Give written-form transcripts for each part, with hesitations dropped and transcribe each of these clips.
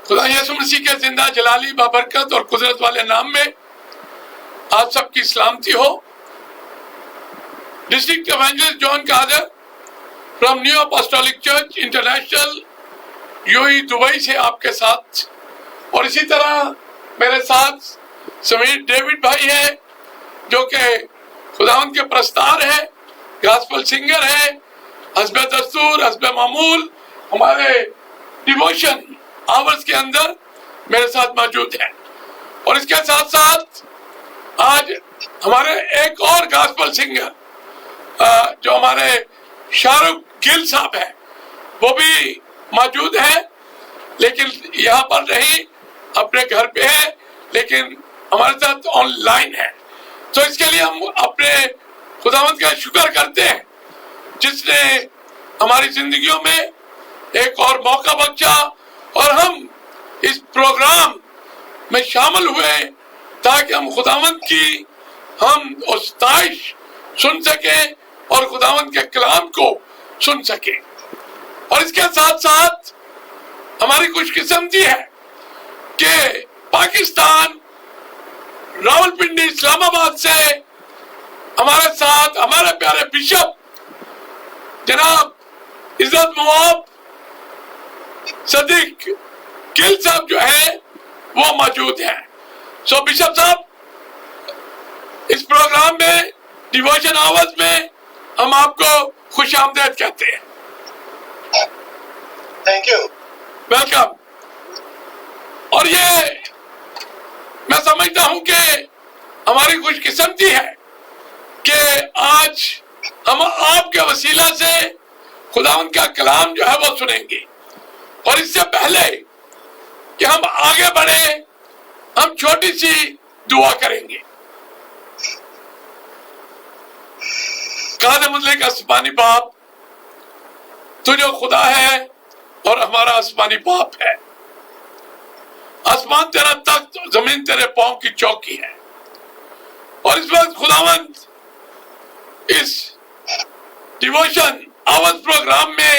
خدا یسوع مسیح کے زندہ جلالی بابرکت اور قدرت والے نام میں آپ سب کی سلامتی ہو۔ District evangelist John Qadir from New Apostolic Church International UAE Dubai سے آپ کے ساتھ، اور اسی طرح میرے ساتھ سمیر ڈیوڈ بھائی ہیں جو کہ خداوند کے پرستار ہیں، گاسپل سنگر ہیں، حسب دستور حسب معمول ہمارے ڈیووشن آورز کے اندر میرے ساتھ موجود ہیں۔ اور اس کے ساتھ ساتھ آج ہمارے ایک اور گاسپل سنگر جو ہمارے شاہ رخ گل صاحب ہیں وہ بھی موجود ہیں، لیکن یہاں پر نہیں، اپنے گھر پہ ہیں، لیکن ہمارے ساتھ آن لائن ہے۔ تو اس کے لیے ہم اپنے خداوند کا شکر کرتے ہیں جس نے ہماری زندگیوں میں ایک اور موقع بخشا اور ہم اس پروگرام میں شامل ہوئے تاکہ ہم خداوند کی ہم ستائش سن سکیں اور خداوند کے کلام کو سن سکیں۔ اور اس کے ساتھ ساتھ ہماری خوش قسمتی ہے کہ پاکستان راولپنڈی اسلام آباد سے ہمارے ساتھ ہمارے پیارے بشپ جناب عزت مواب صدیق گل صاحب جو ہیں وہ موجود ہیں۔ سو بشپ صاحب، اس پروگرام میں ڈیووشن آورز میں ہم آپ کو خوش آمدید کہتے ہیں۔ Thank you, welcome. اور یہ میں سمجھتا ہوں کہ ہماری خوش قسمتی ہے کہ آج ہم آپ کے وسیلہ سے خداوند کا کلام جو ہے وہ سنیں گے، اور اس سے پہلے کہ ہم آگے بڑھیں ہم چھوٹی سی دعا کریں گے۔ قادر مطلق آسمانی باپ، تو جو خدا ہے اور ہمارا آسمانی باپ ہے، آسمان تیرا تخت، زمین تیرے پاؤں کی چوکی ہے، اور اس وقت خداوند اس ڈیووشن آواز پروگرام میں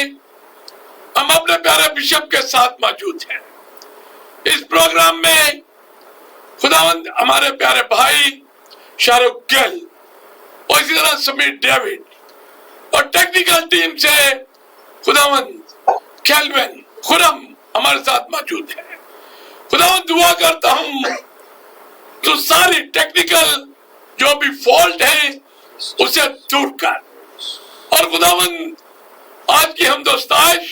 ہم اپنے پیارے بشپ کے ساتھ موجود ہیں۔ اس پروگرام میں خداوند ہمارے پیارے بھائی شاہ رخ گل اور اسی طرح سمیر ڈیوڈ اور ٹیکنیکل ٹیم سے خداوند کیلوین خرم ہمارے ساتھ موجود ہے۔ خداوند دعا کرتا ہوں تو ساری ٹیکنیکل جو بھی فالٹ ہے اسے دور کر، اور خداوند آج کی حمد و ستائش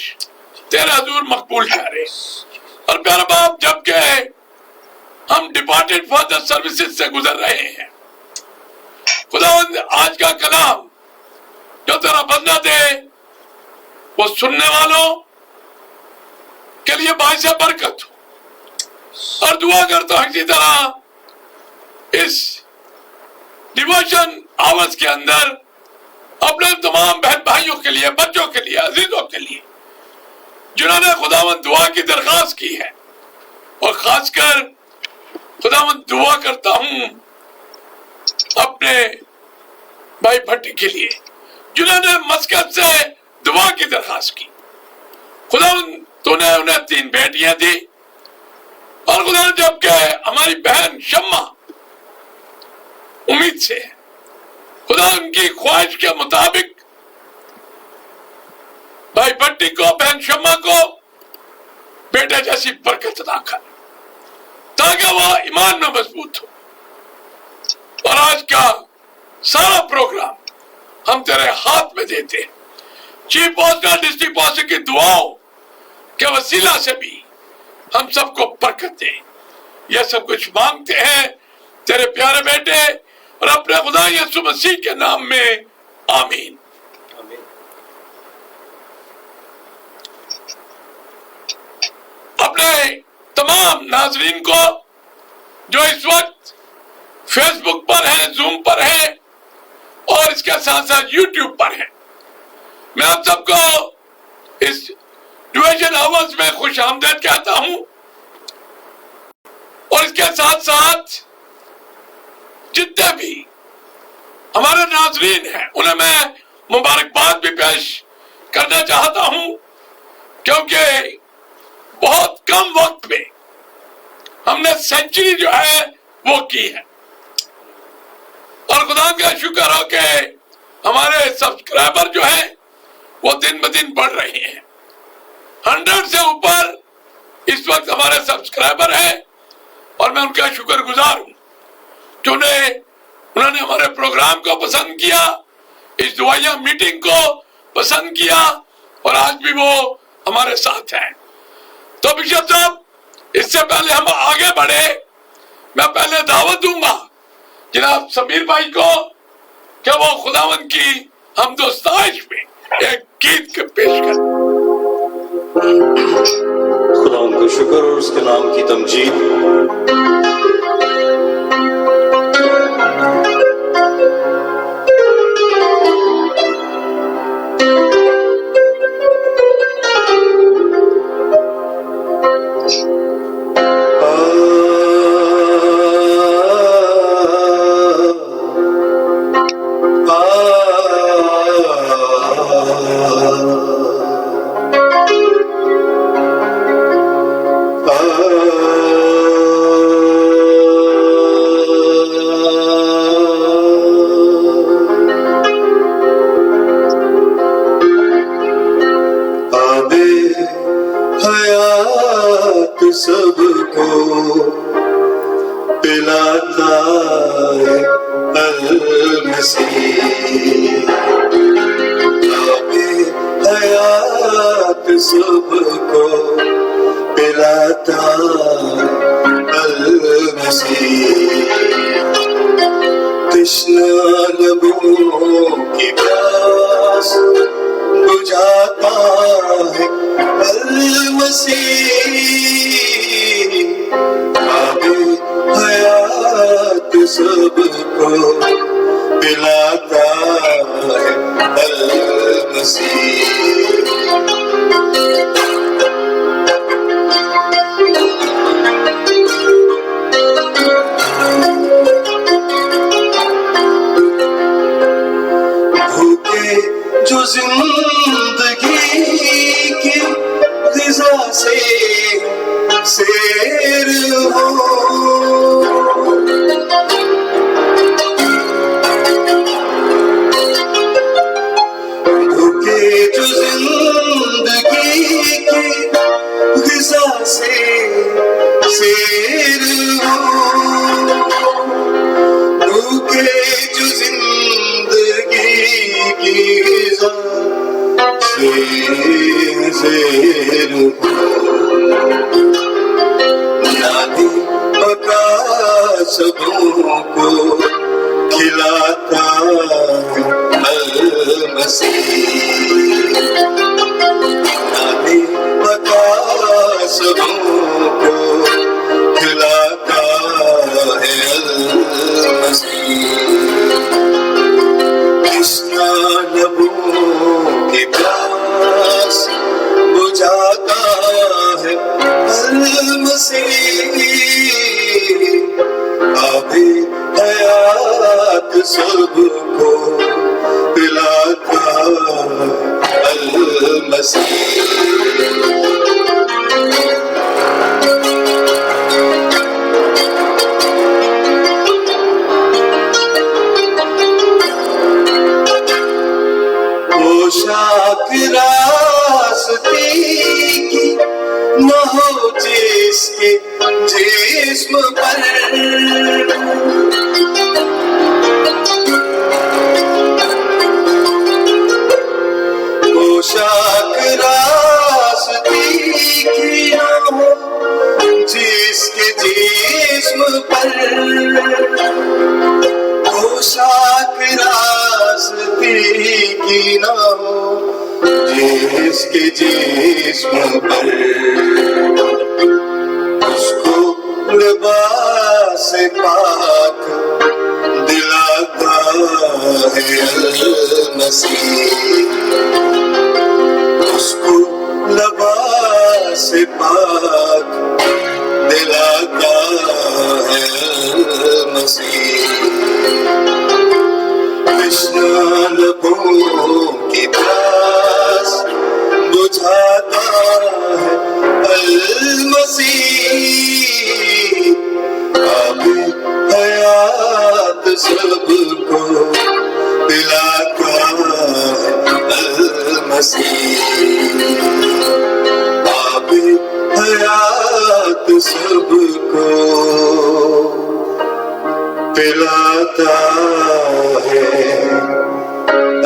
تیرے حضور مقبول کرے۔ اور پیارا باپ، جبکہ ہم ڈپارٹڈ فادر سروسز سے گزر رہے ہیں، خداوند آج کا کلام جو تیرا بندہ دے وہ سننے والوں کے لیے باعث برکت ہو، اور دعا کرتا ہوں اسی طرح اس ڈیووشن آورز کے اندر اپنے تمام بہن بھائیوں کے لیے، بچوں کے لیے، عزیزوں کے لیے جنہوں نے خداوند دعا کی درخواست کی ہے، اور خاص کر خداوند دعا کرتا ہوں اپنے بھائی بھٹی کے لیے جنہوں نے مسکت سے دعا کی درخواست کی۔ خداوند تو نے انہیں 3 بیٹیاں دی، اور خداوند جبکہ ہماری بہن شمع امید سے ہے، خدا ان کی خواہش کے مطابق بھائی بھٹی کو، بہن شمع کو بیٹے جیسی برکت عطا کر تاکہ وہ ایمان میں مضبوط ہو۔ اور آج کا سارا پروگرام ہم تیرے ہاتھ میں دیتے ہیں، چیف پاسٹر، ڈسٹرکٹ پاسٹر کی دعاؤں کے وسیلہ سے بھی ہم سب کو برکت دے۔ یہ سب کچھ مانگتے ہیں تیرے پیارے بیٹے اور اپنے خدا یسوع مسیح کے نام میں، آمین۔ اپنے تمام ناظرین کو جو اس وقت فیس بک پر ہیں، زوم پر ہیں، اور اس کے ساتھ ساتھ یوٹیوب پر ہیں، میں آپ سب کو اس ڈیووشن آورز میں خوش آمدید کہتا ہوں، اور اس کے ساتھ ساتھ جتنے بھی ہمارے ناظرین ہیں انہیں میں مبارکباد بھی پیش کرنا چاہتا ہوں، کیونکہ بہت کم وقت میں ہم نے سینچری جو ہے وہ کی ہے، اور خدا کا شکر ہو کہ ہمارے سبسکرائبر جو ہیں وہ دن بدن بڑھ رہے ہیں. 100 سے اوپر اس وقت ہمارے سبسکرائبر ہیں، اور میں ان کا شکر گزار ہوں کہ انہوں نے ہمارے پروگرام کو پسند کیا، اس دعائیہ میٹنگ کو پسند کیا، اور آج بھی وہ ہمارے ساتھ ہیں. تو بشپ صاحب، اس سے پہلے ہم آگے بڑھے، میں پہلے دعوت دوں گا جناب سمیر بھائی کو کہ وہ خداوند کی حمد و ستائش میں ایک گیت کے پیش کریں. خداوند کا شکر اور اس کے نام کی تمجید. سب کو پلاتا ہے المسیح، آب حیات سب کو پلاتا ہے المسیح. تشنہ لبوں کی پیاس بجھاتا ہے المسیح، آب حیات سب کو پلاتا ہے المسیح. بھوکے جو زندگی کی غذا سے سیر ہو، بھوکے جو زندگی کی غذا سے سیر ہو، بھوکے جو زندگی کی غذا سیر ہو، نادی پکا سبوں کو کھلاتا ہے المسیح، نادی پکا سبوں کو کھلاتا ہے المسیح. تشنہ لبوں کی پیاس بجھاتا ہے المسیح، آب حیات سب کو پلاتا ہے المسیح. پوشاک راستے کی نہ ہو جس کے جسم پر، پوشاک راستے کی نہ ہو جس کے جسم پر، پوشاک راستے کی نہ ہو جس کے جسم پر، اس کو لباس پاک دلاتا ہے المسیح، اس کو لباس پاک دلاتا ہے المسیح. تشنہ لبوں کی پیاس بجھاتا ہے مسیح آب حیات سب کو پلاتا ہے المسیح آب حیات سب کو پلاتا ہے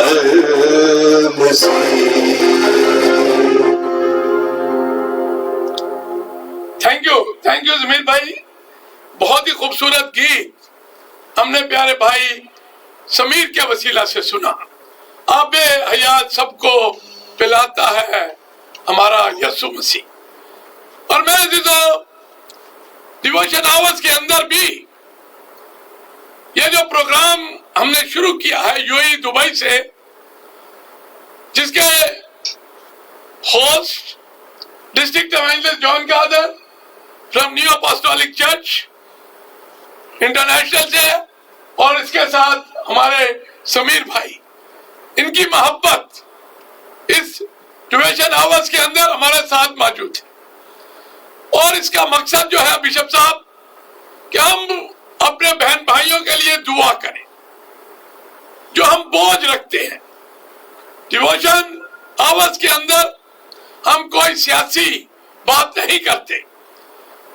المسیح. تھینک یو زمیر بھائی. بہت ہی خوبصورت گیت ہم نے پیارے بھائی سمیر کے وسیلہ سے سنا. آب حیات سب کو پلاتا ہے ہمارا یسوع مسیح. اور میرے عزیزو ڈیووشن آورز کے اندر بھی یہ جو پروگرام ہم نے شروع کیا ہے یو اے دبئی سے، جس کے host district evangelist John Qadir from New Apostolic Church International سے، اور اس کے ساتھ ہمارے سمیر بھائی، ان کی محبت اس ڈیووشن آورز کے اندر ہمارے ساتھ موجود ہے. اور اس کا مقصد جو ہے بشپ صاحب کہ ہم اپنے بہن بھائیوں کے لیے دعا کریں جو ہم بوجھ رکھتے ہیں. ڈیووشن آورز کے اندر ہم کوئی سیاسی بات نہیں کرتے،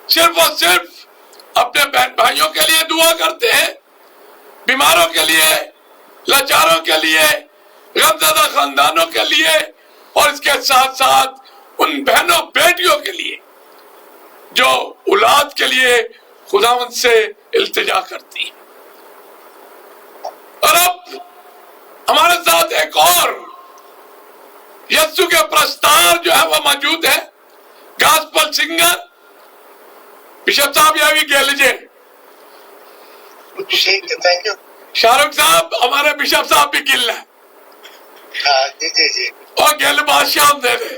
صرف اور صرف اپنے بہن بھائیوں کے لیے دعا کرتے ہیں، بیماروں کے لیے، لاچاروں کے لیے، غمزدہ خاندانوں کے لیے، اور اس کے ساتھ ساتھ ان بہنوں بیٹیوں کے لیے جو اولاد کے لیے خداوند سے التجا کرتی ہیں. اور اب ہمارے ساتھ ایک اور یسوع کے پرستار جو ہے وہ موجود ہے، گاسپل سنگر بشپ صاحب. یہ بھی کہہ لیجیے تھینک یو. شاہ رخ صاحب، ہمارے بشپ صاحب بھی گل ہے. جی اور گل بادشاہ دے دے.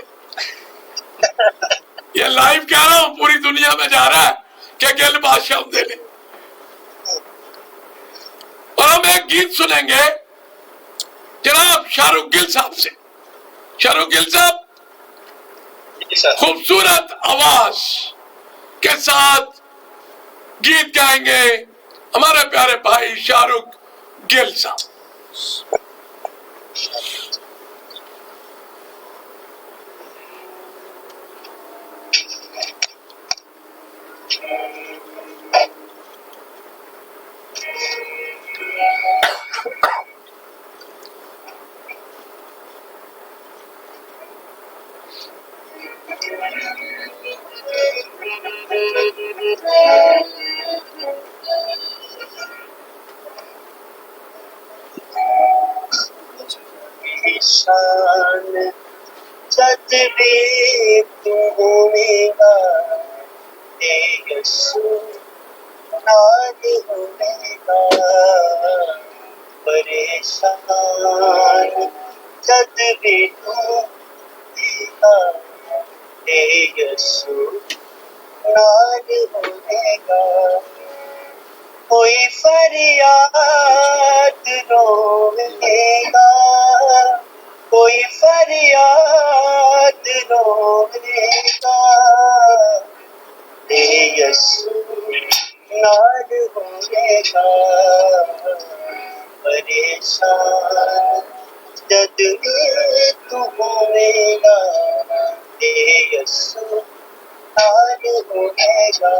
یہ لائیو کہہ رہا ہوں، پوری دنیا میں جا رہا ہے کہ گل بادشاہ دے دے. اور ہم ایک گیت سنیں گے جناب شاہ رخ گل صاحب سے. شاہ رخ گل صاحب خوبصورت آواز کے ساتھ گیت گائیں گے ہمارے پیارے بھائی شاہ رخ گل صاحب. شان جد بھی تو ہوئے گا اے یسوع، ناز ہوئے گا. پریشان جد بھی تو ہوئے گا اے یسوع، ناز ہوئے گا. کوئی فریاد روئے گا، کوئی فریاد روئے گا اے یسوع، ناز ہوئے گا. پریشان جد تو ہوئے گا اے یسوع، ناز ہوئے گا.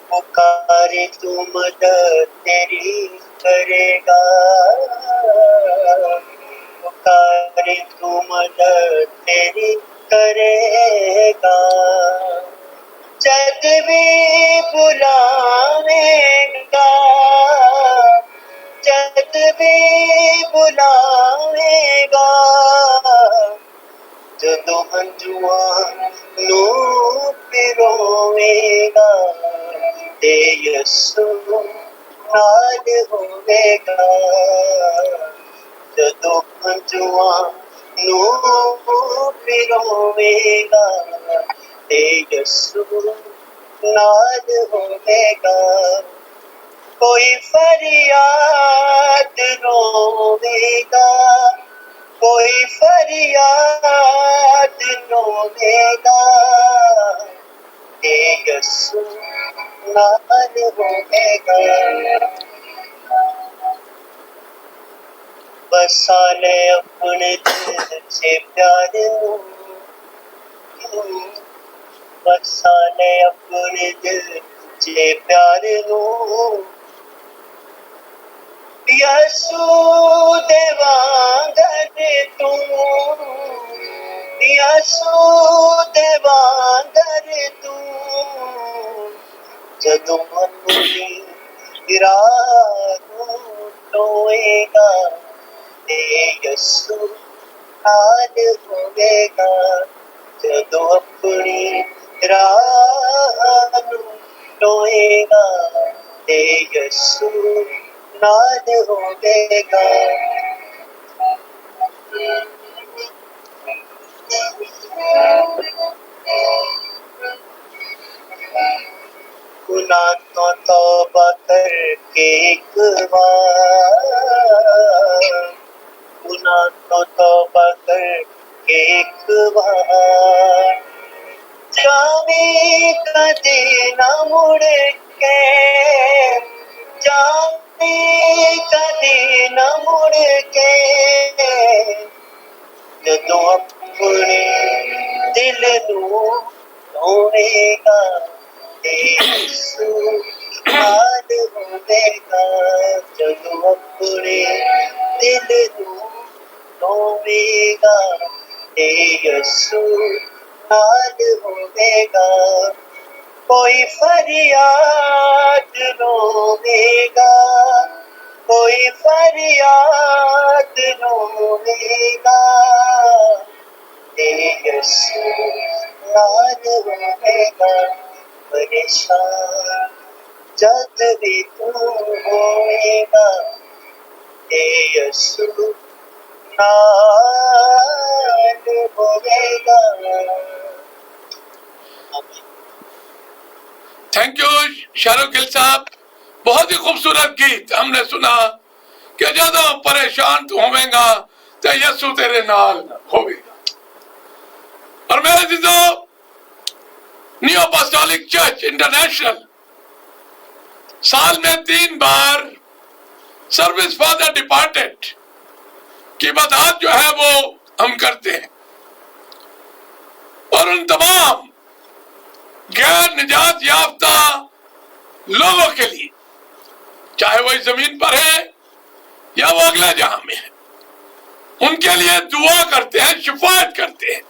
پکارے تو مدد تیری کرے گا، پکارے تو مدد تیری کرے گا. جد بھی بلائے گا، جد بھی بلائے گا. جدو ہنجواں نو پہ روئے گا اے یسوع، ناز ہوئے گا. جدو ہنجواں نو پہ روئے گا اے یسوع، ناد ہوئے گا، کوئی فریاد روے گا، کوئی فریاد روے گا، اے یسوع ناد ہوئے گا۔ بسا لے اپنے دل سے پیار نوں، بسا لے اپنے دل سے پیار نوں، یسوع دے وانگر تو، یسوع دے وانگر تو، جدوں اپنی راہ نوں ٹوئے گا، اے یسوع ناد ہوئے گا، جدوں اپنی راہ نوں ٹوئے گا، اے یسوع ناد ہوئے گا۔ گناہ تو توبہ کر کے ایک بار، گناہ تو توبہ کر کے ایک بار، جاویں کدی نہ مڑ کے، جاویں کدی نہ مڑ کے، جدوں اپنے دل نوں دھوئے گا، اے یسوع ناد ہوئے گا، جدوں اپنے دل نوں دھوئے گا، اے یسوع ناد ہوئے گا، کوئی فریاد روے گا، کوئی فریاد روے گا، اے یسوع ناد ہوئے گا، پریشان جد بھی تو ہوئے گا، اے یسوع ناد ہوئے گا۔ تھینک یو شاروق گل صاحب، بہت ہی خوبصورت گیت ہم نے سنا کہ جدوں پریشان تو ہوئے گا تو یسوع تیرے نال ہوئے گا۔ اور میرے عزیزو، نیو اپوسٹولک چرچ انٹرنیشنل سال میں 3 بار سروس فار دا ڈپارٹڈ کی عبادات جو ہے وہ ہم کرتے ہیں، اور ان تمام غیر نجات یافتہ لوگوں کے لیے، چاہے وہ اس زمین پر ہے یا وہ اگلے جہاں میں ہے، ان کے لیے دعا کرتے ہیں، شفاعت کرتے ہیں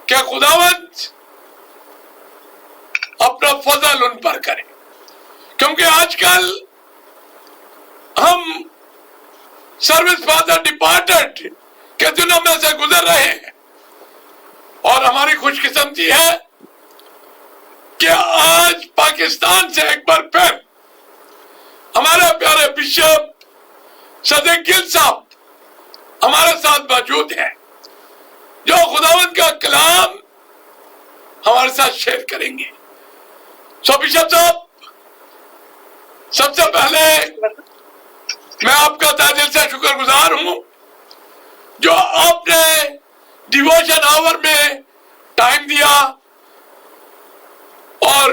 کہ خداوند اپنا فضل ان پر کرے، کیونکہ آج کل ہم سروس فار دا ڈپارٹڈ کے دنوں میں سے گزر رہے ہیں، اور ہماری خوش قسمتی ہے کہ آج پاکستان سے ایک بار پھر ہمارے پیارے بشپ صدیق گل صاحب ہمارے ساتھ موجود ہیں، جو خداوند کا کلام ہمارے ساتھ شیئر کریں گے۔ سو بشپ صاحب، سب سے پہلے میں آپ کا تہ دل سے شکر گزار ہوں جو آپ نے ڈیووشن آور میں ٹائم دیا، اور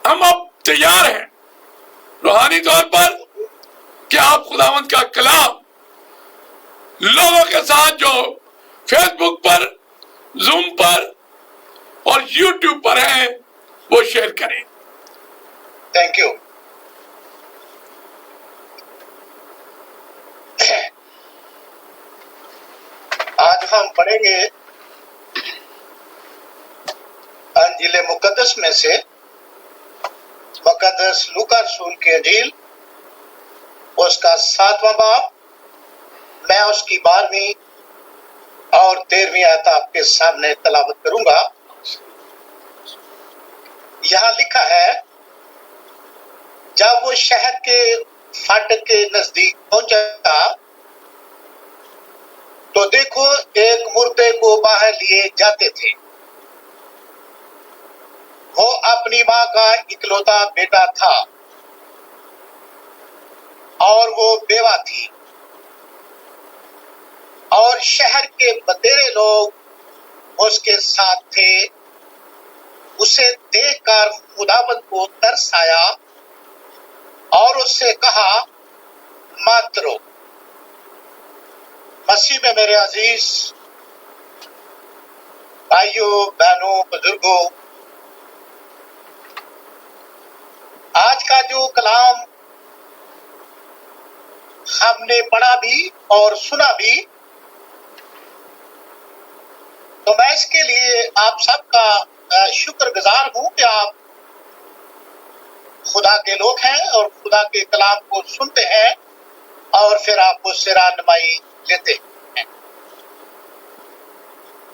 ہم اب تیار ہیں روحانی طور پر کہ آپ خداوند کا کلام لوگوں کے ساتھ جو فیس بک پر، زوم پر اور یوٹیوب پر ہیں وہ شیئر کریں۔ Thank you. آج ہم پڑھیں گے انجیل مقدس میں سے مقدس لوکا رسول کی انجیل، اس کا 7واں باب، میں اس کی 12ویں اور 13ویں آیت آپ کے سامنے تلاوت کروں گا۔ یہاں لکھا ہے، جب وہ شہر کے فاٹک کے نزدیک پہنچا تو دیکھو ایک مردے کو باہر لیے جاتے تھے۔ وہ اپنی ماں کا اکلوتا بیٹا تھا اور وہ بیوہ تھی، اور شہر کے بتیرے لوگ اس کے ساتھ تھے۔ اسے دیکھ کر خداوند کو ترس آیا اور اس سے کہا مت رو۔ مسیح میں میرے عزیز بھائیوں، بہنوں، بزرگوں، آج کا جو کلام ہم نے پڑھا بھی اور سنا بھی، تو میں اس کے لیے آپ سب کا شکر گزار ہوں کہ آپ خدا کے لوگ ہیں اور خدا کے کلام کو سنتے ہیں اور پھر آپ اس سے رہنمائی لیتے ہیں۔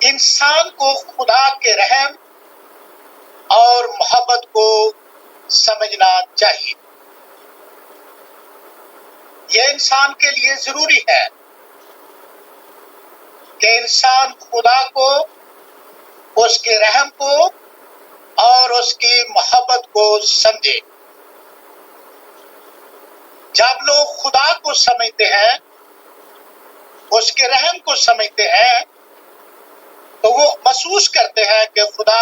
انسان کو خدا کے رحم اور محبت کو سمجھنا چاہیے۔ یہ انسان کے لیے ضروری ہے کہ انسان خدا کو، اس کے رحم کو اور اس کی محبت کو سمجھے۔ جب لوگ خدا کو سمجھتے ہیں، اس کے رحم کو سمجھتے ہیں، تو وہ محسوس کرتے ہیں کہ خدا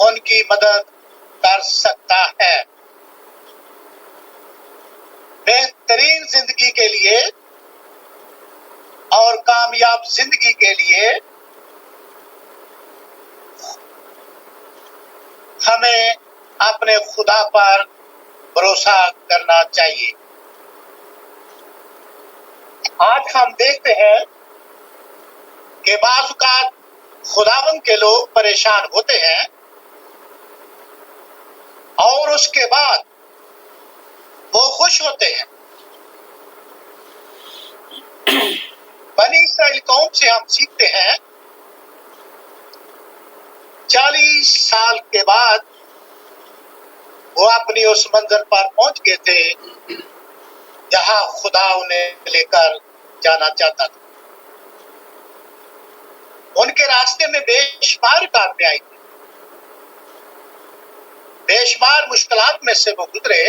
ان کی مدد کر سکتا ہے۔ بہترین زندگی کے لیے اور کامیاب زندگی کے لیے ہمیں اپنے خدا پر بھروسہ کرنا چاہیے۔ آج ہم دیکھتے ہیں کہ بعض اوقات خداوند کے لوگ پریشان ہوتے ہیں اور اس کے بعد وہ خوش ہوتے ہیں۔ بنی اسرائیل قوم سے ہم سیکھتے ہیں، 40 سال کے بعد وہ اپنی اس منزل پر پہنچ گئے تھے جہاں خدا انہیں لے کر جانا چاہتا تھا۔ ان کے راستے میں بے شمار رکاوٹیں آئی تھیں، بے شمار مشکلات میں سے وہ گزرے،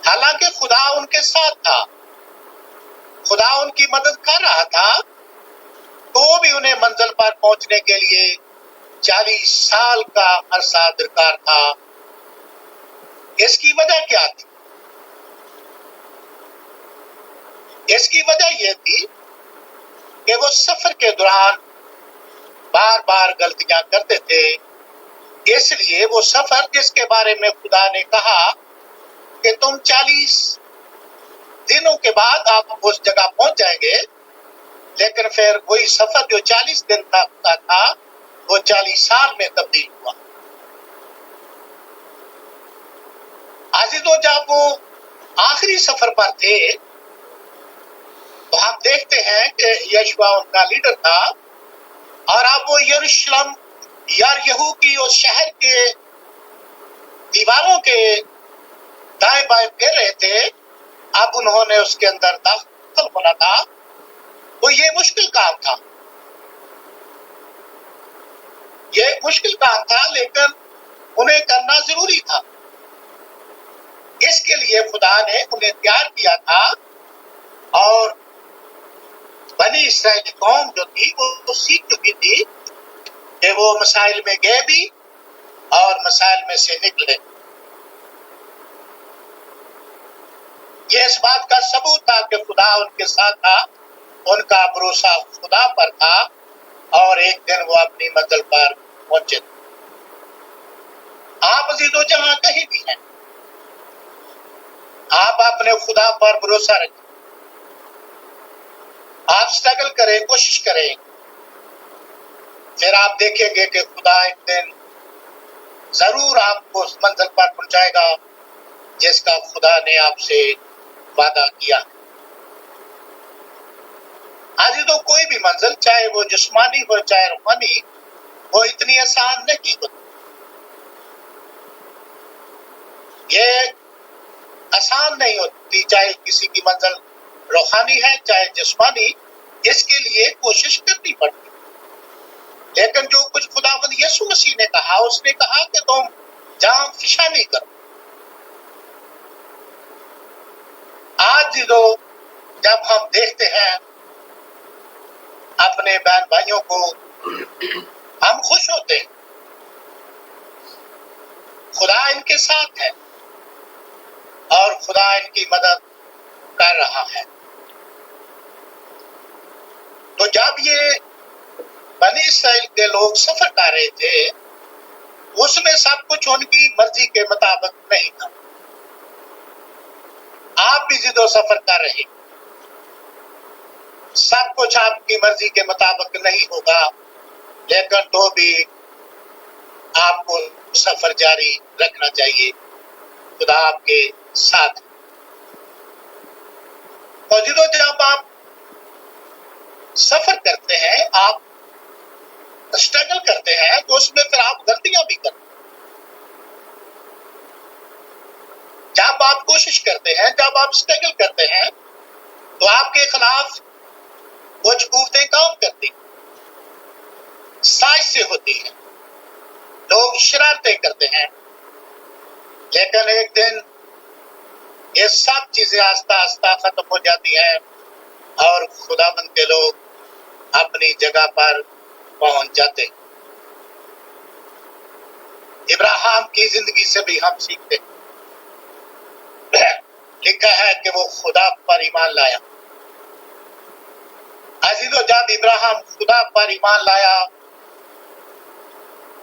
حالانکہ خدا ان کے ساتھ تھا، خدا ان کی مدد کر رہا تھا، تو بھی انہیں منزل پر پہنچنے کے لیے 40 سال کا عرصہ درکار تھا۔ اس کی وجہ کیا تھی؟ اس کی وجہ یہ تھی کہ وہ سفر کے دوران بار بار غلطیاں کرتے تھے۔ اس لیے وہ سفر جس کے بارے میں خدا نے کہا کہ تم 40 دنوں کے بعد آپ اس جگہ پہنچ جائیں گے، لیکن پھر وہی سفر جو 40 دن کا تھا وہ 40 سال میں تبدیل ہوا۔ عزیزو، جب وہ آخری سفر پر تھے تو ہم دیکھتے ہیں کہ یشوع ان کا لیڈر تھا، اور اب وہ یروشلم یریہو کی اس شہر کے دیواروں کے دائیں بائیں پھر رہے تھے۔ اب انہوں نے اس کے اندر داخل ہونا تھا، تو یہ مشکل کام تھا، یہ مشکل کام تھا، لیکن انہیں کرنا ضروری تھا۔ اس کے لیے خدا نے انہیں تیار کیا تھا، اور بنی اسرائیل قوم جو تھی وہ سیکھ چکی تھی کہ وہ مسائل میں گئے بھی اور مسائل میں سے نکلے۔ یہ اس بات کا ثبوت تھا کہ خدا ان کے ساتھ تھا، ان کا بھروسہ خدا پر تھا، اور ایک دن وہ اپنی منزل پر پہنچے۔ آپ عزیزو جہاں کہیں بھی ہیں، آپ اپنے خدا پر بھروسہ رکھیں، آپ سٹرگل کریں، کوشش کریں، پھر آپ دیکھیں گے کہ خدا ایک دن ضرور آپ کو اس منزل پر پہنچائے گا جس کا خدا نے آپ سے وعدہ کیا۔ عزیزو، کوئی بھی منزل، چاہے وہ جسمانی ہو چاہے روحانی، وہ اتنی آسان نہیں ہوتی۔ یہ آسان نہیں ہوتی، چاہے کسی کی منزل روحانی ہے چاہے جسمانی، اس کے لیے کوشش کرنی پڑتی۔ لیکن جو کچھ خداوند یسوع مسیح نے کہا، اس نے کہا کہ تم جام فشانی کرو۔ آج جب ہم دیکھتے ہیں اپنے بہن بھائیوں کو، ہم خوش ہوتے ہیں، خدا ان کے ساتھ ہے اور خدا ان کی مدد کر رہا ہے۔ تو جب یہ بنی اسرائیل کے لوگ سفر کر رہے تھے، اس میں سب کچھ ان کی مرضی کے مطابق نہیں تھا۔ آپ بھی زد و سفر کر رہے، سب کچھ آپ کی مرضی کے مطابق نہیں ہوگا، لیکن تو بھی آپ کو سفر جاری رکھنا چاہیے، خدا آپ کے ساتھ۔ اور جب آپ سفر کرتے ہیں، آپ اسٹرگل کرتے ہیں، تو اس میں پھر آپ غلطیاں بھی کرتے ہیں۔ جب آپ کوشش کرتے ہیں، جب آپ اسٹرگل کرتے ہیں، تو آپ کے خلاف کچھ قوتیں کام کرتی ہیں، سازش سے ہوتی ہیں، لوگ شرارتیں کرتے ہیں، لیکن ایک دن یہ سب چیزیں آہستہ آہستہ ختم ہو جاتی ہیں اور خداوند کے لوگ اپنی جگہ پر پہنچ جاتے ہیں۔ ابراہیم کی زندگی سے بھی ہم سیکھتے ہیں، لکھا ہے کہ وہ خدا پر ایمان لایا۔ عزیزو، جب ابراہیم خدا پر ایمان لایا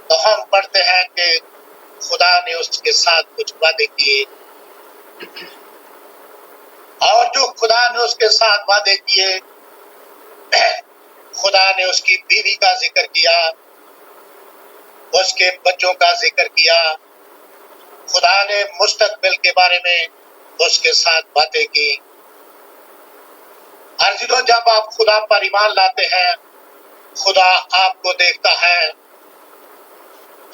تو ہم پڑھتے ہیں کہ خدا نے اس کے ساتھ کچھ وعدے کیے، اور جو خدا نے اس کے ساتھ وعدے کیے، خدا نے اس کی بیوی کا ذکر کیا، اس کے بچوں کا ذکر کیا، خدا نے مستقبل کے بارے میں اس کے ساتھ باتیں کی۔ عزیزو، جب آپ خدا پر ایمان لاتے ہیں، خدا آپ کو دیکھتا ہے،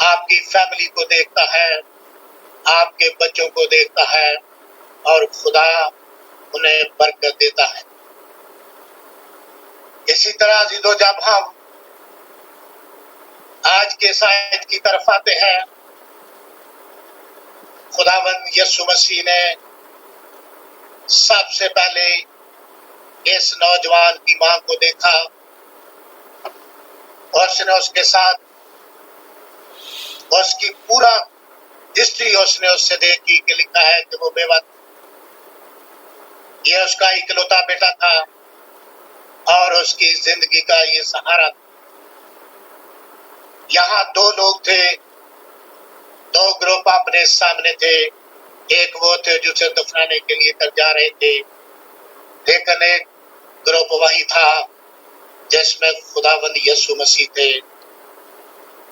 آپ کی فیملی کو دیکھتا ہے، آپ کے بچوں کو دیکھتا ہے، اور خدا انہیں برکت دیتا ہے۔ اسی طرح عزیزو، جب ہم آج کے آیت کی طرف آتے ہیں، خداوند یسوع مسیح نے سب سے پہلے اس نوجوان کی ماں کو دیکھا، اور اس نے اس کے ساتھ اس کی پورا ہسٹری اس نے اس سے دیکھی کہ لکھا ہے کہ وہ بیوہ تھی۔ یہ اس کا اکلوتا بیٹا تھا اور اس کی زندگی کا یہ سہارا تھا۔ یہاں دو لوگ تھے، دو گروپ اپنے سامنے تھے، ایک وہ تھے جو اسے دفنانے کے لیے کر جا رہے تھے، لیکن ایک گروپ وہی تھا جس میں خداوند یسوع مسیح تھے۔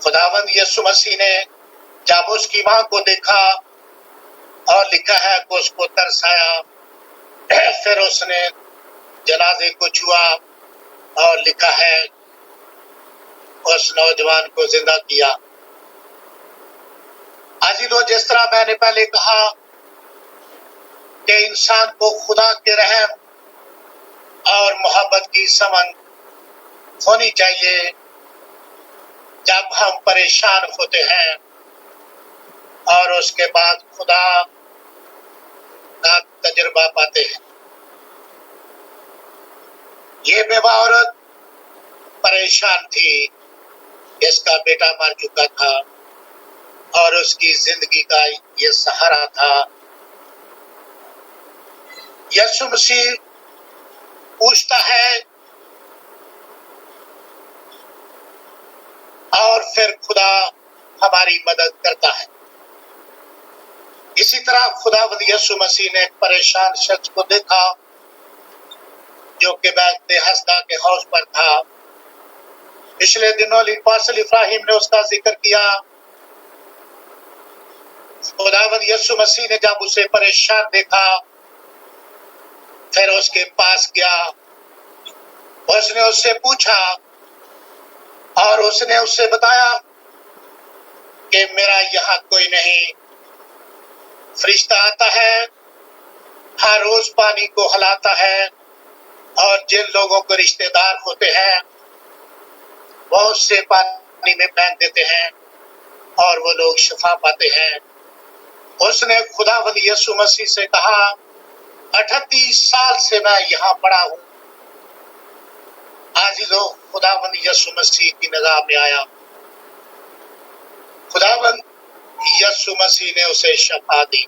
خداوند یسوع مسیح نے جب اس کی ماں کو دیکھا، اور لکھا ہے کہ اس کو ترس آیا، پھر اس نے جنازے کو چھوا، اور لکھا ہے اس نوجوان کو زندہ کیا۔ عزیزو، جس طرح میں نے پہلے کہا کہ انسان کو خدا کے رحم اور محبت کی سمجھ ہونی چاہیے جب ہم پریشان ہوتے ہیں، اور اس کے بعد خدا کا تجربہ پاتے ہیں۔ یہ بیوہ عورت پریشان تھی، اس کا بیٹا مر چکا تھا، اور اس کی زندگی کا یہ سہارا تھا۔ یسوع مسیح پوچھتا ہے، اور پھر خدا ہماری مدد کرتا ہے۔ اسی طرح خداوند یسوع مسیح نے ایک پریشان شخص کو دیکھا جو کہ بیت حسدا کے حوض پر تھا۔ پچھلے دنوں اپوستل ابراہیم نے اس کا ذکر کیا۔ خداوند یسوع مسیح نے جب اسے پریشان دیکھا، پھر اس کے پاس گیا، اس نے اس سے پوچھا، اور اس نے اس سے بتایا کہ میرا یہاں کوئی نہیں، فرشتہ آتا ہے، ہر روز پانی کو ہلاتا ہے، اور جن لوگوں کو رشتہ دار ہوتے ہیں بہت سے پانی میں پھینک دیتے ہیں اور وہ لوگ شفا پاتے ہیں۔ اس نے خداوند یسوع مسیح سے کہا 38 سال سے میں یہاں پڑا ہوں۔ عزیزو، خداوند یسوع مسیح کی نگاہ میں آیا، خداوند یسوع مسیح نے اسے شفا دی،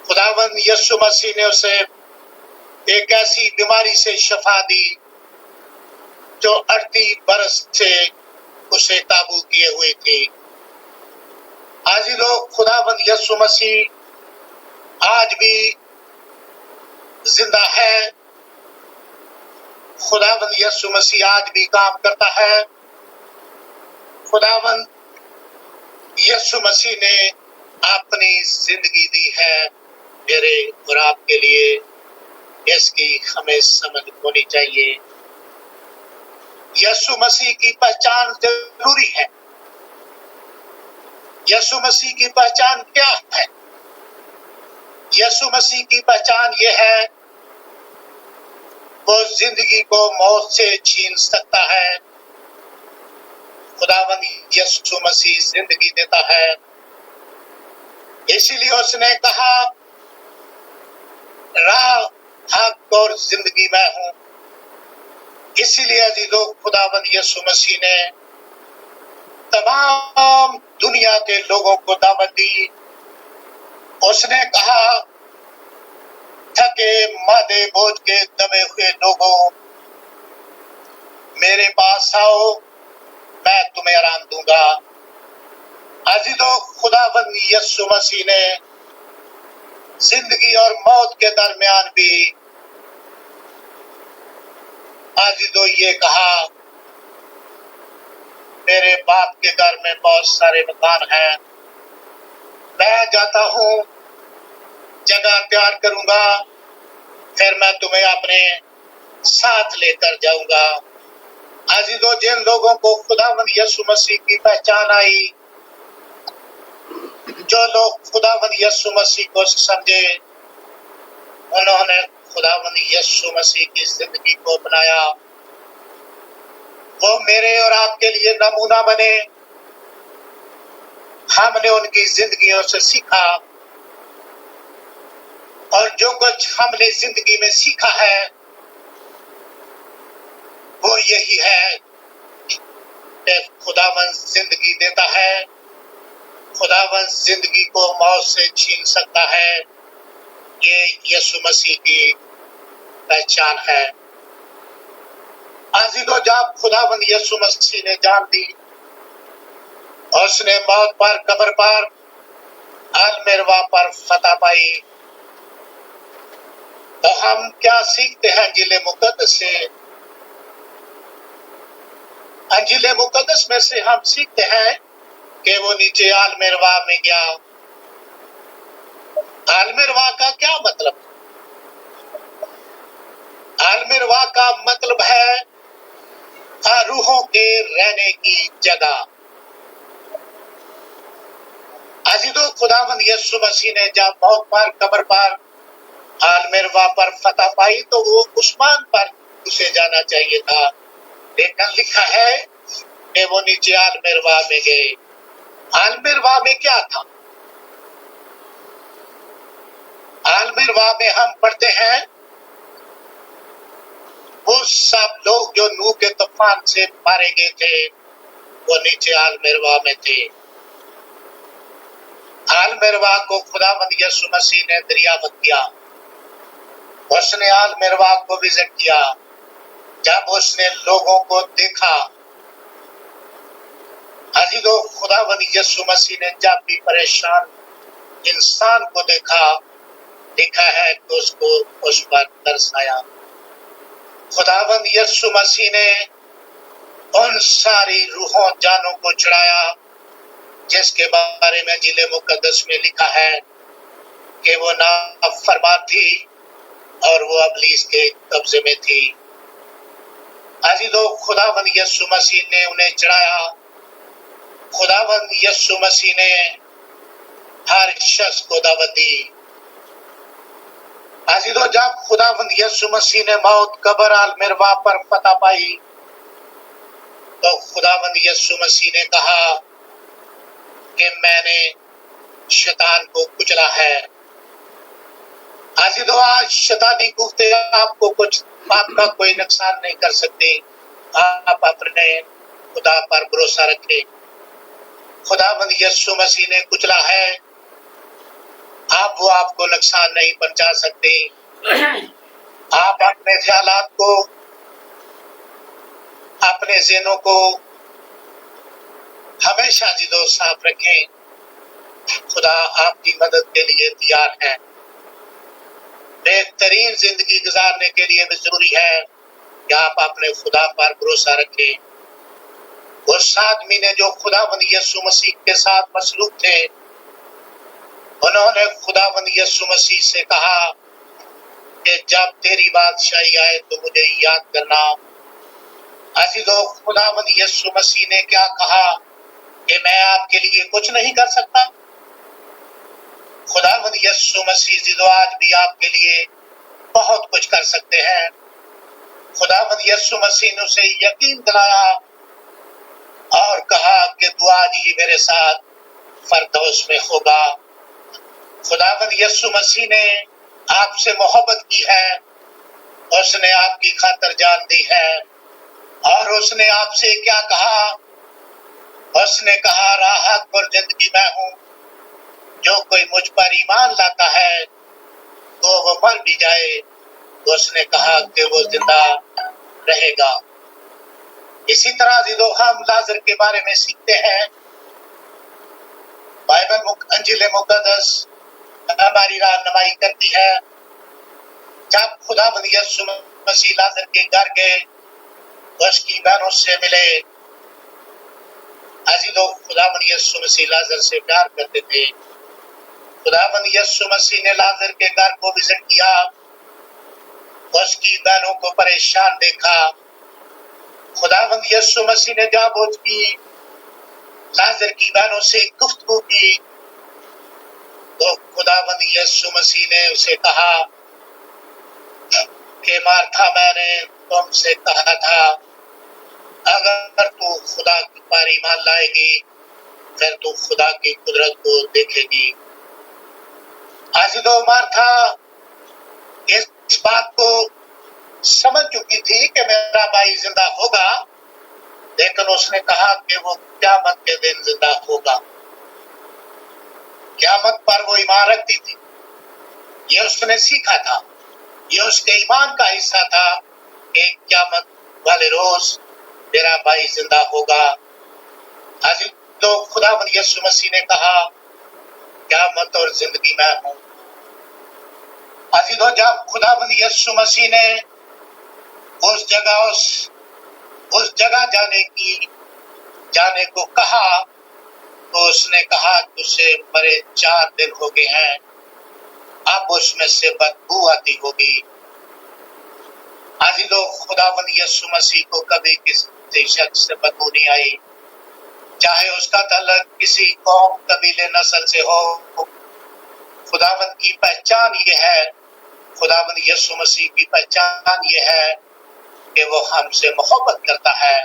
خداوند یسوع مسیح نے اسے ایک ایسی بیماری سے شفا دی جو 38 برس سے اسے قابو کیے ہوئی تھی۔ عزیزو، خداوند یسوع مسیح آج بھی زندہ ہے، خداوند یسوع مسیح آج بھی کام کرتا ہے۔ خداوند یسوع مسیح نے اپنی زندگی دی ہے میرے اور آپ کے لیے، اس کی ہمیں سمجھ ہونی چاہیے۔ یسوع مسیح کی پہچان ضروری ہے۔ یسوع مسیح کی پہچان کیا ہے؟ یسوع مسیح کی پہچان یہ ہے، وہ زندگی کو موت سے چھین سکتا ہے۔ خداوند یسوع مسیح زندگی دیتا ہے، اسی لیے اس نے کہا راہ، حق اور زندگی میں ہوں۔ اسی لیے عزیزو، خداوند یسوع مسیح نے تمام دنیا کے لوگوں کو دعوت دی۔ اس نے کہا تھکے مادے بوجھ کے دبے ہوئے لوگوں، میرے پاس آؤ، میں تمہیں آرام دوں گا۔ عزیزو، خداوند یسوع مسیح نے زندگی اور موت کے درمیان بھی عزیزو یہ کہا، میرے باپ کے گھر میں بہت سارے مکان ہیں، میں جاتا ہوں، جگہ تیار کروں گا، پھر میں تمہیں اپنے ساتھ لے کر جاؤں گا۔ عزیزو، جن لوگوں کو خداوند یسوع مسیح کی پہچان آئی، جو لوگ خداوند یسوع مسیح کو سمجھے، انہوں نے خداوند یسوع مسیح کی زندگی کو اپنایا، وہ میرے اور آپ کے لیے نمونہ بنے۔ ہم نے ان کی زندگیوں سے سیکھا، اور جو کچھ ہم نے زندگی میں سیکھا ہے وہ یہی ہے کہ خداوند زندگی دیتا ہے، خداوند زندگی کو موت سے چھین سکتا ہے۔ یہ یسوع مسیح کی پہچان ہے۔ عزیزو، جب خداوند یسوع مسیح نے جان دی، اس نے موت پر، قبر پر، المروا پر فتح پائی، تو ہم کیا سیکھتے ہیں انجیل مقدس سے؟ انجیل مقدس میں سے ہم سیکھتے ہیں کہ وہ نیچے المروا میں گیا۔ المروا کا کیا مطلب؟ المروا کا مطلب ہے روحوں کے رہنے کی جگہ۔ عزیزو، خداوند یسوع مسیح نے جب موت پر، قبر پر، المروا پر فتح پائی تو وہ عثمان پر اسے جانا چاہیے تھا، لیکن لکھا ہے کہ وہ نیچے المروا میں گئے۔ المروا میں کیا تھا؟ المروا میں ہم پڑھتے ہیں وہ سب لوگ جو نوح کے طوفان سے مارے گئے تھے، وہ نیچے المروا میں تھے۔ المروا کو خداوند یسوع مسیح نے دریافت کیا، اس نے المروا کو وزٹ کیا۔ جب اس نے لوگوں کو دیکھا، عزیزو، خداوند یسوع مسیح نے جب بھی پریشان انسان کو دیکھا، لکھا ہے کہ اس کو اس پر ترس آیا۔ خداوند یسوع مسیح نے ان ساری روحوں جانوں کو چھڑایا جس کے بارے میں انجیل مقدس میں لکھا ہے کہ وہ نافرمان تھی اور وہ ابلیس کے قبضے میں تھی۔ عزیزو، خداوند یسوع مسیح نے انہیں چڑھایا۔ خداوند یسوع مسیح نے ہر شخص کو دعوت دی۔ عزیزو، جب خداوند یسوع مسیح نے موت، قبر، المروا پر فتح پائی، تو خداوند یسوع مسیح نے کہا کہ میں نے شیطان کو کچلا ہے۔ عزیزو، آج شیطانی قوتیں آپ کو آپ کا کوئی نقصان نہیں کر سکتی۔ آپ اپنے خدا پر بھروسہ رکھیں۔ خداوند یسوع مسیح نے کچلا ہے، وہ آپ کو نقصان نہیں پہنچا سکتے۔ آپ اپنے خیالات کو، اپنے ذہنوں کو ہمیشہ عزیزو صاف رکھیں۔ خدا آپ کی مدد کے لیے تیار ہے۔ بہترین زندگی گزارنے کے لیے بھی ضروری ہے کہ آپ اپنے خدا پر بھروسہ رکھیں۔ اس آدمی نے جو خداوند یسوع مسیح کے ساتھ مصلوب تھے، انہوں نے خداوند یسوع مسیح سے کہا کہ جب تیری بادشاہی آئے تو مجھے یاد کرنا۔ عزیزو، خداوند یسوع مسیح نے کیا کہا کہ میں آپ کے لیے کچھ نہیں کر سکتا؟ خداوند یسوع مسیح عزیزو آج بھی آپ کے لیے بہت کچھ کر سکتے ہیں۔ خداوند یسوع مسیح نے اسے یقین دلایا اور کہا کہ تو آج ہی میرے ساتھ فردوس میں ہوگا۔ خداوند یسوع مسیح نے آپ سے محبت کی ہے، اس نے آپ کی خاطر جان دی ہے، اور اس نے آپ سے کیا کہا؟ اس نے کہا راحت اور زندگی میں ہوں، جو کوئی مجھ پر ایمان لاتا ہے تو وہ مر بھی جائے تو اس نے کہا کہ وہ زندہ رہے گا۔ اسی طرح عزیزو ہم لازر کے بارے میں سیکھتے ہیں۔ بائبل انجیل مقدس ہماری رہنمائی کرتی ہے۔ جب خداوند یسوع مسیح لازر کے گھر گئے، اس کی بہنوں سے ملے۔ عزیزو، خداوند یسوع مسیح لازر سے پیار کرتے تھے۔ خداوند یسوع مسیح نے لازر کے گھر کو وزٹ کیا، اس کی بہنوں کو پریشان دیکھا۔ خداوند یسوع مسیح نے جب اس کی لازر کی بہنوں سے گفتگو کی تو خداوند یسوع مسیح نے اسے کہا کہ مارتھا، میں نے تم سے کہا تھا اگر تو خدا پر ایمان لائے گی پھر تو خدا کی قدرت کو دیکھے گی۔ عزیزو، مارتھا اس بات کو سمجھ چکی تھی کہ میرا بھائی زندہ ہوگا، لیکن اس نے کہا کہ وہ قیامت کے دن زندہ ہوگا۔ قیامت پر وہ ایمان رکھتی تھی، یہ اس نے سیکھا تھا، یہ اس کے ایمان کا حصہ تھا کہ قیامت والے روز میرا بھائی زندہ ہوگا۔ عزیزو، خداوند یسوع مسیح نے کہا قیامت اور زندگی میں ہوں۔ عزیزو، جب خداوند یسوع مسیح نے اس جگہ جانے کو کہا تو اس نے کہا تجھے مرے 4 دن ہو گئے ہیں، اب اس میں سے بدبو آتی ہوگی۔ عزیزو، خداوند یسوع مسیح کو کبھی کسی شخص سے بدبو نہیں آئی، چاہے اس کا تعلق کسی قوم، قبیلے، نسل سے ہو۔ خداوند کی پہچان یہ ہے، خداوند یسوع مسیح کی پہچان یہ ہے کہ وہ ہم سے محبت کرتا ہے۔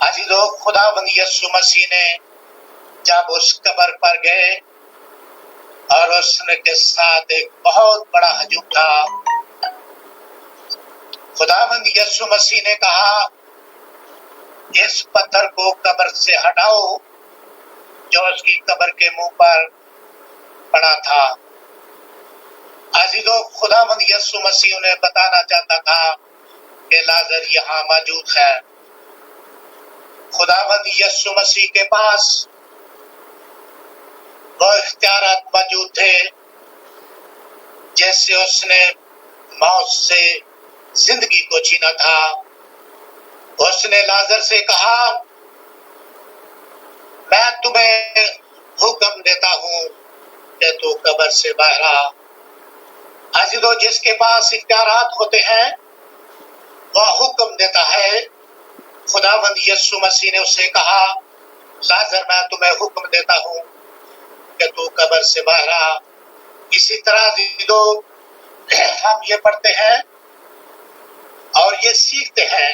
عزیزو، خداوند یسوع مسیح نے جب اس قبر پر گئے اور اس نے کے ساتھ ایک بہت بڑا ہجوم تھا، خداوند یسوع مسیح نے کہا اس پتھر کو قبر سے ہٹاؤ جو اس کی قبر کے منہ پر پڑا تھا۔ عزیزو، خداوند یسوع مسیح انہیں بتانا چاہتا تھا کہ لازر یہاں موجود ہے۔ خداوند یسوع مسیح کے پاس وہ اختیارات موجود تھے جیسے اس نے موت سے زندگی کو چھینا تھا۔ اس نے لازر سے کہا میں تمہیں حکم دیتا ہوں کہ تو قبر سے باہر آ۔ عزیزو، جس کے پاس اختیارات ہوتے ہیں وہ حکم دیتا ہے۔ خداوند یسوع مسیح نے اسے کہا لازر، میں تمہیں حکم دیتا ہوں کہ تو قبر سے باہر آ۔ اسی طرح عزیزو، ہم یہ پڑھتے ہیں اور یہ سیکھتے ہیں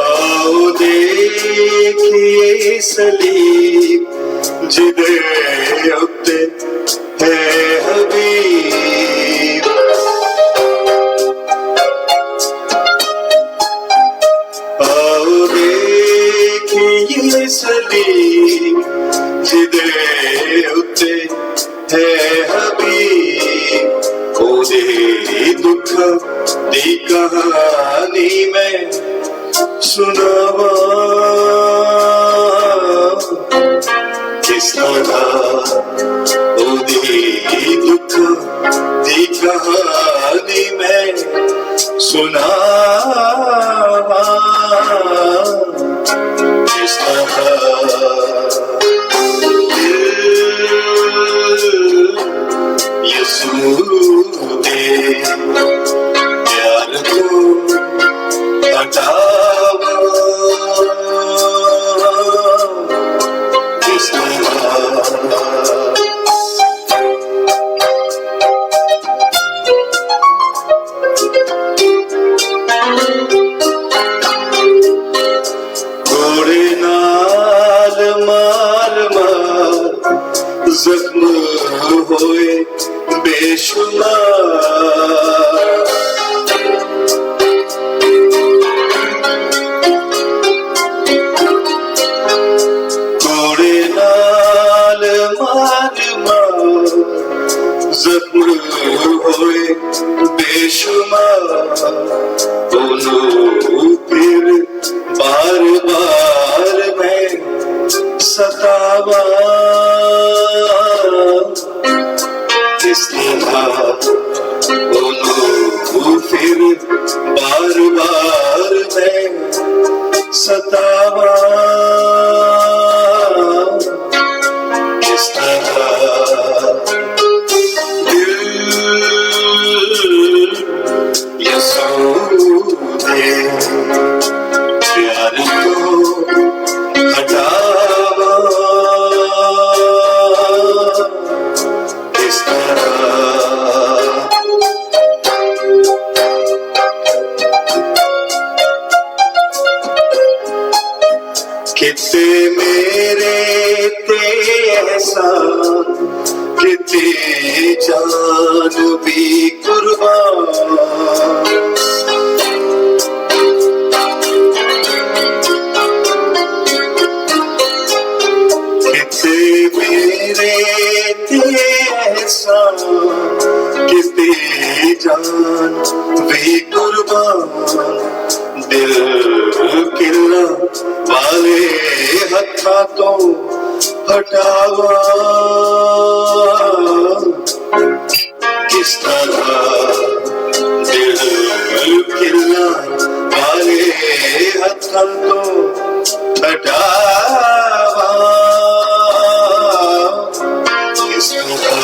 آؤ دیکھیے سلیب جدے اتے ہے حبیب آؤ دیکھیے سلیب جدے اتے ہے حبیب او دے دکھ دی کہانی میں سناواں کس طرح اودی دکھ دی کہانی میں سناواں کس طرح یسوع دے پیار کو ہٹاواں کس طرح گھوڑے نال مار مار زخم ہوئے بے شمار گھوڑے نال مار مار زخم ہوئے بے شمار انہوں پھر بار بار میں ستاواں کس طرح انہوں پھر بار بار میں ستاواں کس طرح دل یسوع دے پیار کو ہٹاواں کس طرح کتے میرے تے احسان کتے جان بھی قربان کتے میرے تے احسان کتے جان بھی قربان دل کلہ والے ہتھاں تو ہٹاواں کس طرح دل کلہ والے ہتھاں تو ہٹاواں کس طرح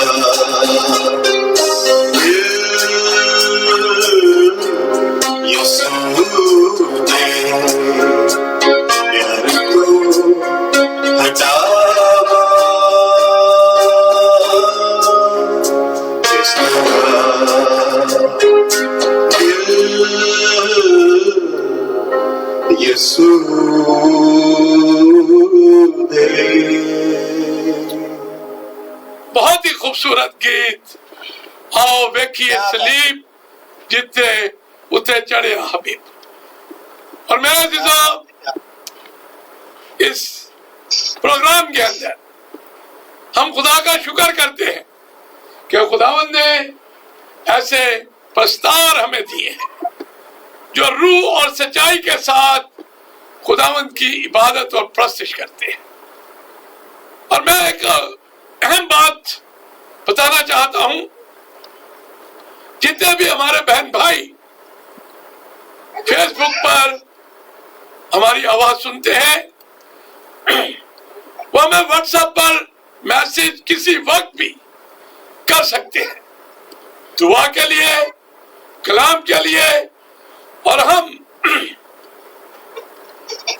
یسوع دے پیار کو ہٹاواں کس طرح یسوع دے بہت ہی خوبصورت گیت آؤ ویکھیے سلیب جتے اتنے چڑھے حبیب. اور میرا عزیزاں اس پروگرام کے اندر ہم خدا کا شکر کرتے ہیں کہ خداوند نے ایسے پستار ہمیں دیے ہیں جو روح اور سچائی کے ساتھ خداوند کی عبادت اور پرستش کرتے ہیں. اور میں ایک اہم بات بتانا چاہتا ہوں، جتنے بھی ہمارے بہن بھائی فیس بک پر ہماری آواز سنتے ہیں وہ ہمیں واٹس ایپ پر میسج کسی وقت بھی کر سکتے ہیں، دعا کے لیے، کلام کے لیے. اور ہم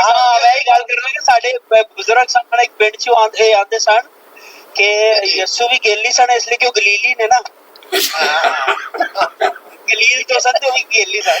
ਹਾਂ ਮੈਂ ਇਹ ਗੱਲ ਕਰਨਾ ਕਿ ਸਾਡੇ ਬਜ਼ੁਰਗ ਸਨ ਇੱਕ ਪਿੰਡ ਚੋਂ ਆਉਂਦੇ ਸਨ ਕਿ ਯਸੂ ਵੀ ਗੇਲੀ ਸਨ, ਇਸ ਲਈ ਕਿ ਉਹ ਗਲੀਲੀ ਨੇ ਨਾ, ਗਲੀਲ ਜੋ ਸਨ ਤੇ ਉਹ ਵੀ ਗੇਲੀ ਸਨ।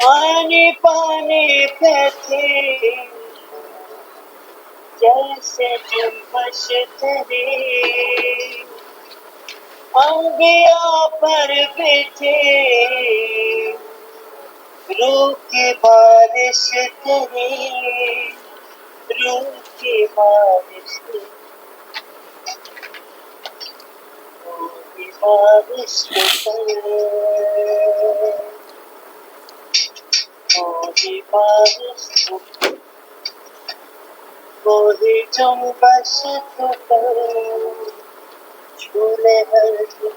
پانی پانی پہ تھے جیسے جنبش تیری، انبیاء پر بھی تھے روح کی بارش تیری، روح کی بارش تیری، روح کی بارش تیری، وہی بارش تیری، وہی جنبش تیری، چھولے ہر دل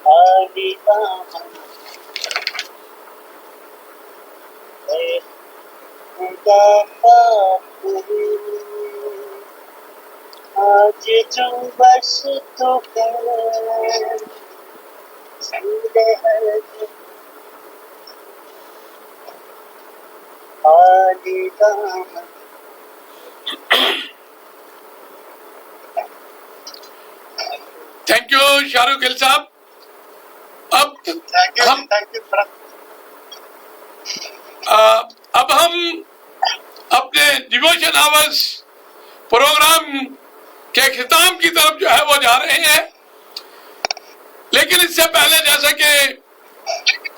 خالی دامن اے خدا پاک، آج جنبش تو کر چھولے ہر دل خالی دامن. تھینک یو شاہ رخ گل صاحب. اب تھینک یو ہم اپنے ڈیووشن آورز پروگرام کے اختتام کی طرف جو ہے وہ جا رہے ہیں، لیکن اس سے پہلے جیسا کہ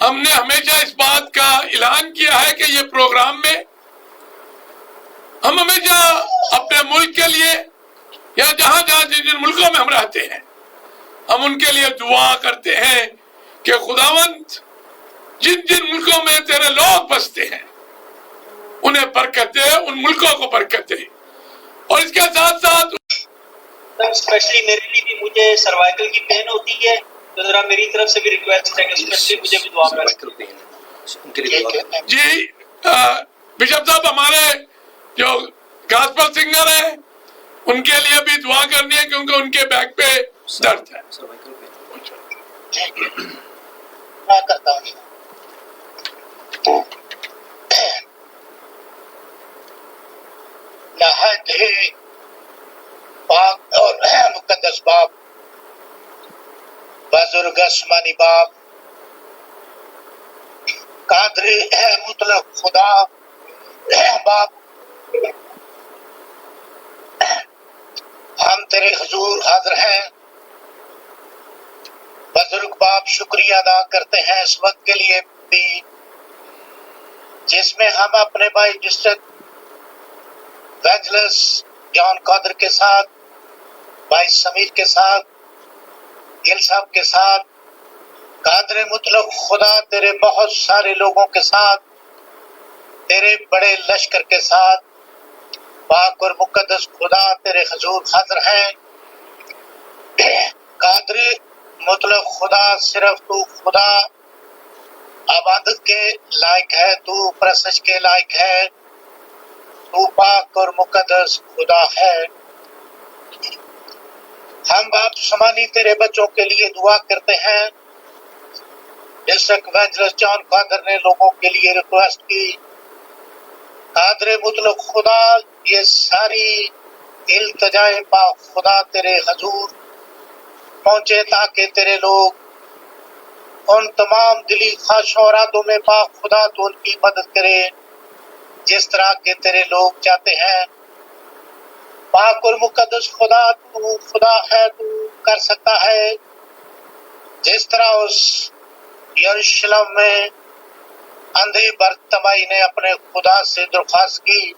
ہم نے ہمیشہ اس بات کا اعلان کیا ہے کہ یہ پروگرام میں ہم ہمیشہ اپنے ملک کے لیے یا جہاں جہاں جن ملکوں میں ہم رہتے ہیں ہم ان کے لیے دعا کرتے ہیں کہ خداوند جن جن ملکوں میں تیرے لوگ بستے ہیں انہیں برکت دے، ان ملکوں کو برکت دے. اور اس کے ساتھ ساتھ اسپیشلی میرے لیے بھی، مجھے سروائکل کی پین ہوتی ہے، تو ذرا میری طرف سے بھی ریکویسٹ ہے کہ اسپیشلی مجھے بھی دعا کریں. جی بشپ صاحب ہمارے جو گاسپل سنگر ہیں ان کے لیے بھی دعا کرنی ہے کیونکہ ان کے بیک پہ درد ہے. میں کرتا ہوں. نہایت ہی پاک اور مقدس باپ، بزرگ آسمانی باپ، قادری مطلق خدا باپ، ہم تیرے حضور حاضر ہیں. بزرگ باپ شکریہ ادا کرتے ہیں اس وقت کے لیے بھی جس میں ہم اپنے بھائی ڈسٹرکٹ ایونجلس جان قادر کے ساتھ، بھائی سمیر کے ساتھ، گل صاحب کے ساتھ، قادر مطلق خدا تیرے بہت سارے لوگوں کے ساتھ، تیرے بڑے لشکر کے ساتھ، پاک اور مقدس خدا تیرے حضور حاضر ہیں. قادر مطلق خدا صرف تو خدا عبادت کے لائق ہے، تو پرستش کے لائق ہے، تو پاک اور مقدس خدا ہے. ہم باپ سمانی تیرے بچوں کے لیے دعا کرتے ہیں. ڈسٹرکٹ ایونجلس جان قادر نے لوگوں کے لیے ریکویسٹ کی، قادر مطلق خدا یہ ساری التجائے پاک خدا تیرے حضور پہنچے تاکہ تیرے لوگ ان تمام دلی خواہشوں اور ارادوں میں پاک خدا تو ان کی مدد کرے جس طرح کے تیرے لوگ چاہتے ہیں. پاک اور مقدس خدا تو خدا ہے، تو کر سکتا ہے. جس طرح اس یروشلم میں اندھی برتمائی نے اپنے خدا سے درخواست کی،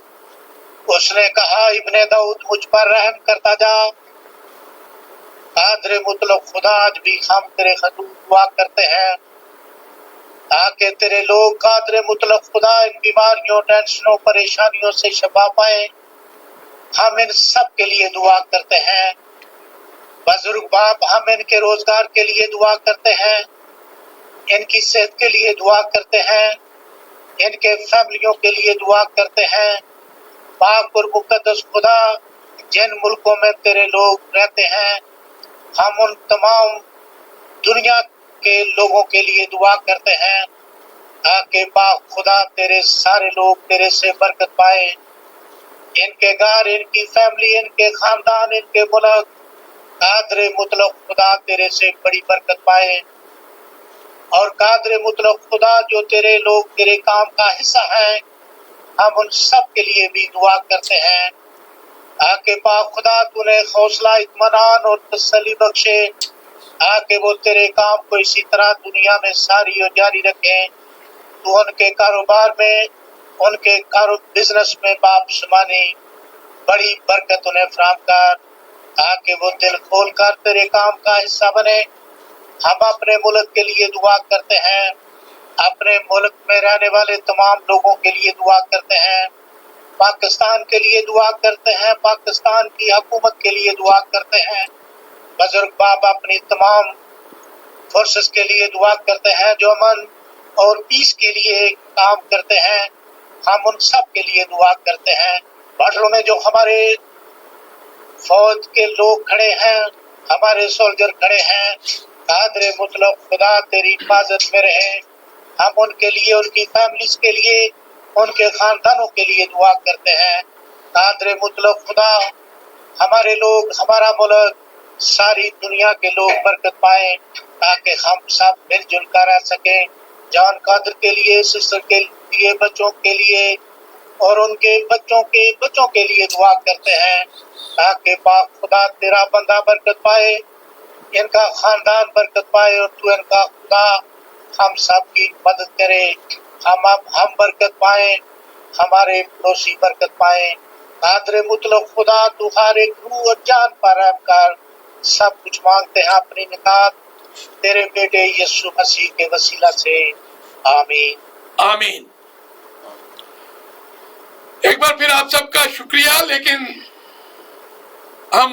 اس نے کہا ابن داؤد مجھ پر رحم کرتا جا. قادر مطلق خدا آج بھی ہم تیرے حضور دعا کرتے ہیں تاکہ تیرے لوگ قادر مطلق خدا ان بیماریوں، ٹینشنوں، پریشانیوں سے شفا پائیں. ہم ان سب کے لیے دعا کرتے ہیں. بزرگ باپ ہم ان کے روزگار کے لیے دعا کرتے ہیں، ان کی صحت کے لیے دعا کرتے ہیں، ان کے فیملیوں کے لیے دعا کرتے ہیں. پاک اور مقدس خدا جن ملکوں میں تیرے لوگ رہتے ہیں ہم ان تمام دنیا کے لوگوں کے لیے دعا کرتے ہیں تاکہ پاک خدا تیرے سارے لوگ تیرے سے برکت پائے. ان کے گھر، ان کی فیملی، ان کے خاندان، ان کے ملک قادر مطلق خدا تیرے سے بڑی برکت پائے. اور قادر مطلق خدا جو تیرے لوگ تیرے کام کا حصہ ہیں، ہم ان سب کے لیے بھی دعا کرتے ہیں کہ پاک خدا تو نے حوصلہ اطمینان اور تسلی بخشے کہ وہ تیرے کام کو اسی طرح دنیا میں ساری اور جاری رکھیں۔ تو ان کے کاروبار میں، ان کے بزنس میں باپ سمانی بڑی برکت انہیں فراہم کر تاکہ وہ دل کھول کر تیرے کام کا حصہ بنے۔ ہم اپنے ملک کے لیے دعا کرتے ہیں، اپنے ملک میں رہنے والے تمام لوگوں کے لیے دعا کرتے ہیں، پاکستان کے لیے دعا کرتے ہیں، پاکستان کی حکومت کے لیے دعا کرتے ہیں، بزرگ باپ اپنی تمام فورسز کے لیے دعا کرتے ہیں جو امن اور پیس کے لیے کام کرتے ہیں۔ ہم ان سب کے لیے دعا کرتے ہیں۔ باڈروں میں جو ہمارے فوج کے لوگ کھڑے ہیں، ہمارے سولجر کھڑے ہیں، قادر مطلق خدا تیری حفاظت میں رہیں۔ ہم ان کے لیے، ان کی فیملیز کے لیے، ان کے خاندانوں کے لیے دعا کرتے ہیں۔ قادر مطلق خدا ہمارے لوگ، ہمارا ملک، ساری دنیا کے لوگ برکت پائیں تاکہ ہم سب مل جل کر رہ سکیں۔ جان قادر کے لیے، سسٹر کے لیے، بچوں کے لیے اور ان کے بچوں کے بچوں کے لیے دعا کرتے ہیں تاکہ پاک خدا تیرا بندہ برکت پائے، ان کا خاندان برکت پائے اور تو ان کا خدا ہم سب کی مدد کرے۔ ہم برکت پائیں، ہمارے پڑوسی برکت پائیں۔ قادر مطلق خدا تو ہر ایک روح اور جان پر رحم کر۔ سب کچھ مانگتے ہیں اپنی نکات تیرے بیٹے یسوع مسیح کے وسیلہ سے، آمین۔ آمین۔ ایک بار پھر آپ سب کا شکریہ، لیکن ہم